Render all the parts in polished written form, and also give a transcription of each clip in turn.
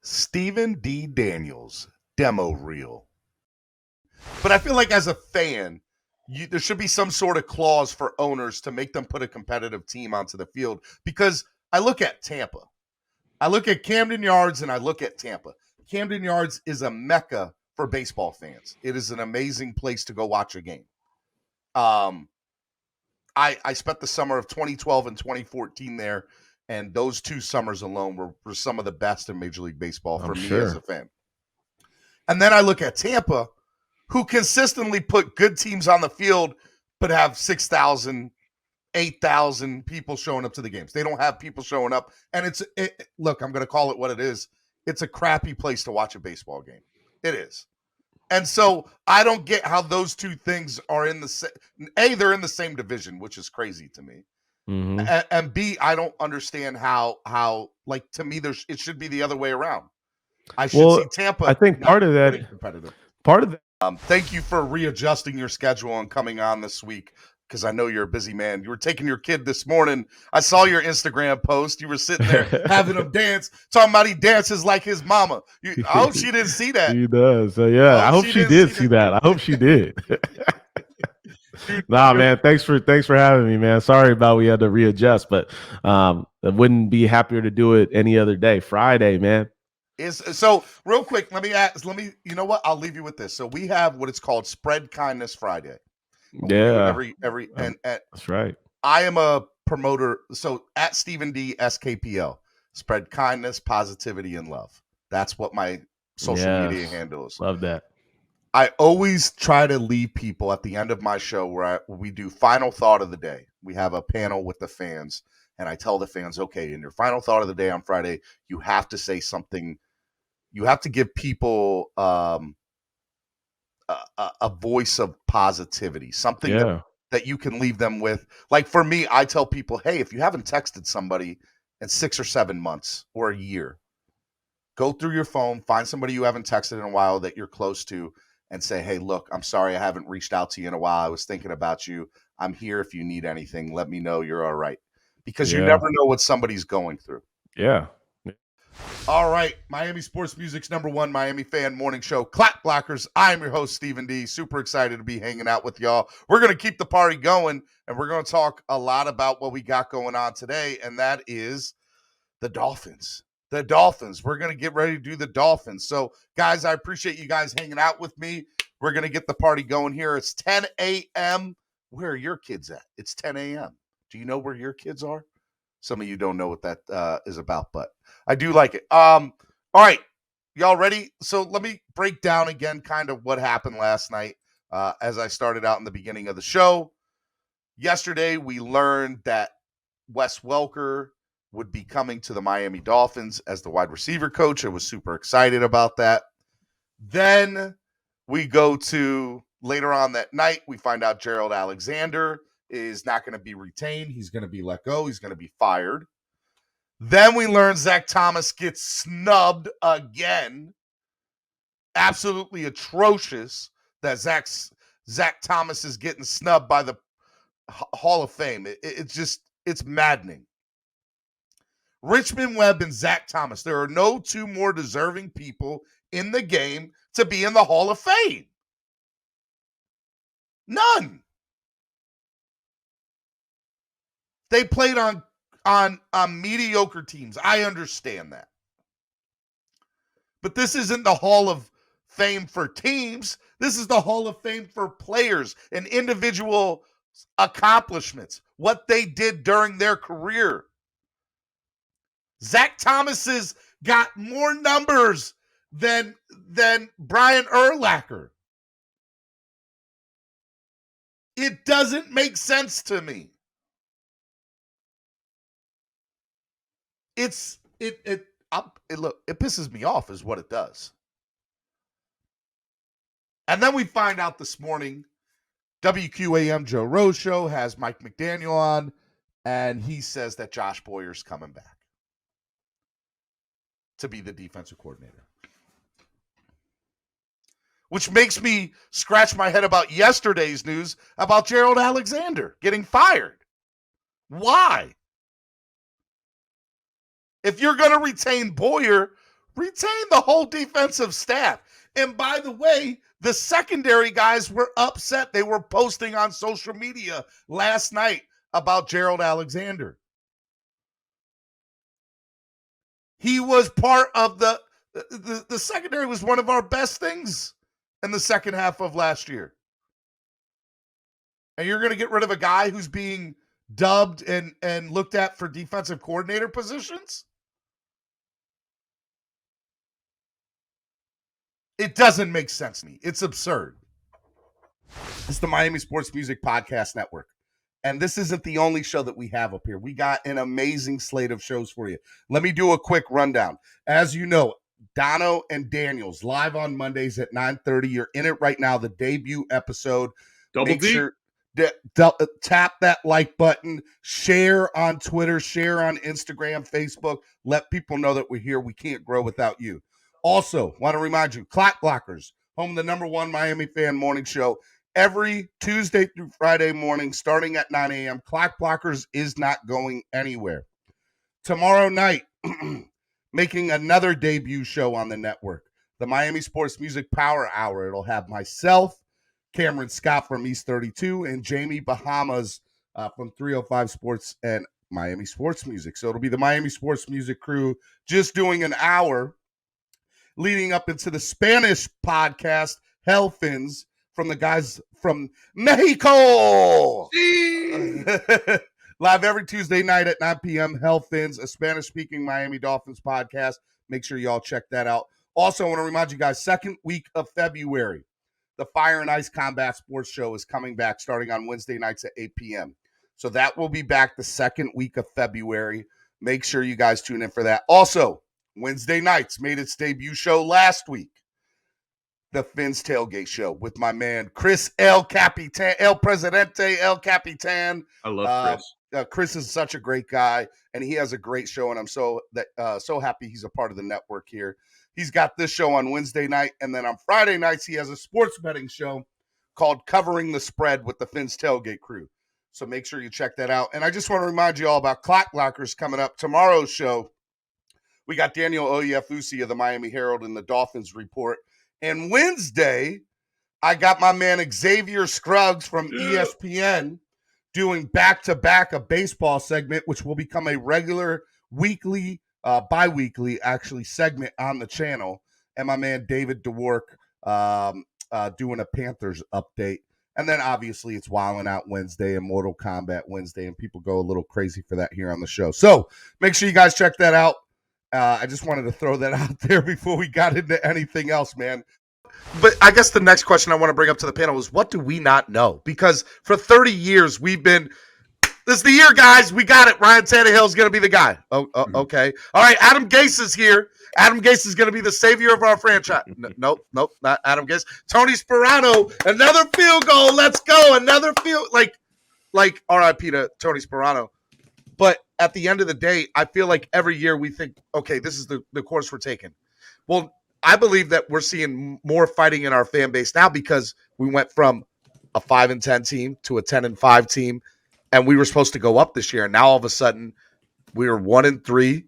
Stephen D. Daniels demo reel. But I feel like as a fan, there should be some sort of clause for owners to make them put a competitive team onto the field, because I look at Tampa. I look at Camden Yards and I look at Tampa. Camden Yards is a mecca for baseball fans. It is an amazing place to go watch a game. I spent the summer of 2012 and 2014 there, and those 2 summers alone were some of the best in Major League Baseball for me as a fan. And then I look at Tampa, who consistently put good teams on the field, but have 6,000, 8,000 people showing up to the games. They don't have people showing up. And look, I'm going to call it what it is. It's a crappy place to watch a baseball game. It is. And so I don't get how those 2 things are in the same. A, they're in the same division, which is crazy to me. Mm-hmm. And B, I don't understand how like, to me, it should be the other way around. I should see Tampa. I think part of that. Thank you for readjusting your schedule and coming on this week, because I know you're a busy man. You were taking your kid this morning. I saw your Instagram post. You were sitting there having him dance, talking about he dances like his mama. I hope she didn't see that. She does. I hope she did see that. I hope she did. Nah, man. Thanks for having me, man. Sorry about we had to readjust, but I wouldn't be happier to do it any other day. Friday, man. So real quick, you know what? I'll leave you with this. So we have what it's called Spread Kindness Friday. Yeah. And that's right. I am a promoter. So at Stephen D SKPL, spread kindness, positivity, and love. That's what my social media handle is. Love that. I always try to leave people at the end of my show where we do final thought of the day. We have a panel with the fans, and I tell the fans, okay, in your final thought of the day on Friday, you have to say something. You have to give people a voice of positivity, something that you can leave them with. Like for me, I tell people, hey, if you haven't texted somebody in 6 or 7 months or a year, go through your phone, find somebody you haven't texted in a while that you're close to, and say, hey, look, I'm sorry I haven't reached out to you in a while. I was thinking about you. I'm here if you need anything. Let me know you're all right. Because you never know what somebody's going through. Yeah. All right, Miami Sports Music's #1 Miami fan morning show, Clap Blockers. I'm your host, Stephen D. Super excited to be hanging out with y'all. We're going to keep the party going, and we're going to talk a lot about what we got going on today, and that is the Dolphins. The Dolphins. We're going to get ready to do the Dolphins. So, guys, I appreciate you guys hanging out with me. We're going to get the party going here. It's 10 a.m. Where are your kids at? It's 10 a.m. Do you know where your kids are? Some of you don't know what that is about, but I do like it. All right, y'all ready? So let me break down again kind of what happened last night as I started out in the beginning of the show. Yesterday, we learned that Wes Welker would be coming to the Miami Dolphins as the wide receiver coach. I was super excited about that. Then we go to later on that night, we find out Gerald Alexander is not going to be retained. He's going to be let go. He's going to be fired. Then we learn Zach Thomas gets snubbed again. Absolutely atrocious that Zach Thomas is getting snubbed by the Hall of Fame. It's maddening. Richmond Webb and Zach Thomas. There are no 2 more deserving people in the game to be in the Hall of Fame. None. They played on mediocre teams. I understand that. But this isn't the Hall of Fame for teams. This is the Hall of Fame for players and individual accomplishments, what they did during their career. Zach Thomas's got more numbers than Brian Urlacher. It doesn't make sense to me. It pisses me off is what it does. And then we find out this morning, WQAM Joe Rose Show has Mike McDaniel on, and he says that Josh Boyer's coming back to be the defensive coordinator. Which makes me scratch my head about yesterday's news about Gerald Alexander getting fired. Why? If you're going to retain Boyer, retain the whole defensive staff. And by the way, the secondary guys were upset. They were posting on social media last night about Gerald Alexander. He was part of the secondary was one of our best things in the second half of last year. And you're going to get rid of a guy who's being dubbed and looked at for defensive coordinator positions? It doesn't make sense to me. It's absurd. It's the Miami Sports Music Podcast Network. And this isn't the only show that we have up here. We got an amazing slate of shows for you. Let me do a quick rundown. As you know, Dono and Daniels live on Mondays at 9:30. You're in it right now, the debut episode. Double D. Sure, tap that like button, share on Twitter, share on Instagram, Facebook. Let people know that we're here. We can't grow without you. Also, want to remind you, Clock Blockers, home of the #1 Miami fan morning show, every Tuesday through Friday morning, starting at 9 a.m. Clock Blockers is not going anywhere. Tomorrow night, making another debut show on the network, the Miami Sports Music Power Hour. It'll have myself, Cameron Scott from East 32, and Jamie Bahamas from 305 Sports and Miami Sports Music. So it'll be the Miami Sports Music crew just doing an hour leading up into the Spanish podcast, Hellfins, from the guys from Mexico. Live every Tuesday night at 9 p.m., Hellfins, a Spanish-speaking Miami Dolphins podcast. Make sure y'all check that out. Also, I want to remind you guys, second week of February, the Fire and Ice Combat Sports Show is coming back starting on Wednesday nights at 8 p.m. So that will be back the second week of February. Make sure you guys tune in for that. Also, Wednesday nights made its debut show last week. The Fins Tailgate Show with my man, Chris El Capitan, El Presidente, El Capitan. I love Chris. Chris is such a great guy, and he has a great show, and I'm so happy he's a part of the network here. He's got this show on Wednesday night, and then on Friday nights, he has a sports betting show called Covering the Spread with the Fins Tailgate crew. So make sure you check that out. And I just want to remind you all about Clock Blockers coming up. Tomorrow's show, we got Daniel Oyefusi of the Miami Herald and the Dolphins Report. And Wednesday, I got my man Xavier Scruggs from ESPN doing back-to-back a baseball segment, which will become a regular weekly, bi-weekly, actually, segment on the channel. And my man David DeWark doing a Panthers update. And then, obviously, it's Wildin' Out Wednesday and Mortal Kombat Wednesday, and people go a little crazy for that here on the show. So make sure you guys check that out. I just wanted to throw that out there before we got into anything else, man. But I guess the next question I want to bring up to the panel is, what do we not know? Because for 30 years, we've been, this is the year, guys. We got it. Ryan Tannehill's going to be the guy. Oh, okay. All right, Adam Gase is here. Adam Gase is going to be the savior of our franchise. Nope, not Adam Gase. Tony Sperano, another field goal. Let's go. Another field. Like RIP to Tony Sperano. But at the end of the day, I feel like every year we think, okay, this is the course we're taking. Well, I believe that we're seeing more fighting in our fan base now because we went from a 5-10 team to a 10-5 team, and we were supposed to go up this year. And now all of a sudden we were 1-3,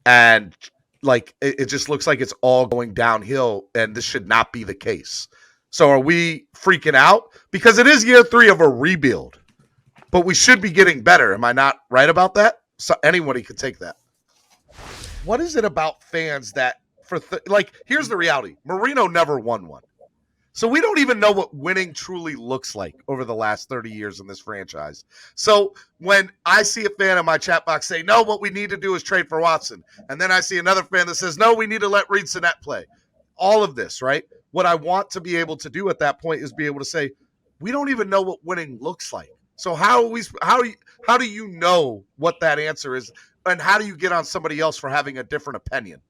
and like it just looks like it's all going downhill, and this should not be the case. So are we freaking out? Because it is year 3 of a rebuild. But we should be getting better. Am I not right about that? So anybody could take that. What is it about fans that here's the reality. Marino never won one. So we don't even know what winning truly looks like over the last 30 years in this franchise. So when I see a fan in my chat box say, no, what we need to do is trade for Watson. And then I see another fan that says, no, we need to let Reed Sinnett play. All of this, right? What I want to be able to do at that point is be able to say, we don't even know what winning looks like. So how do you know what that answer is, and how do you get on somebody else for having a different opinion?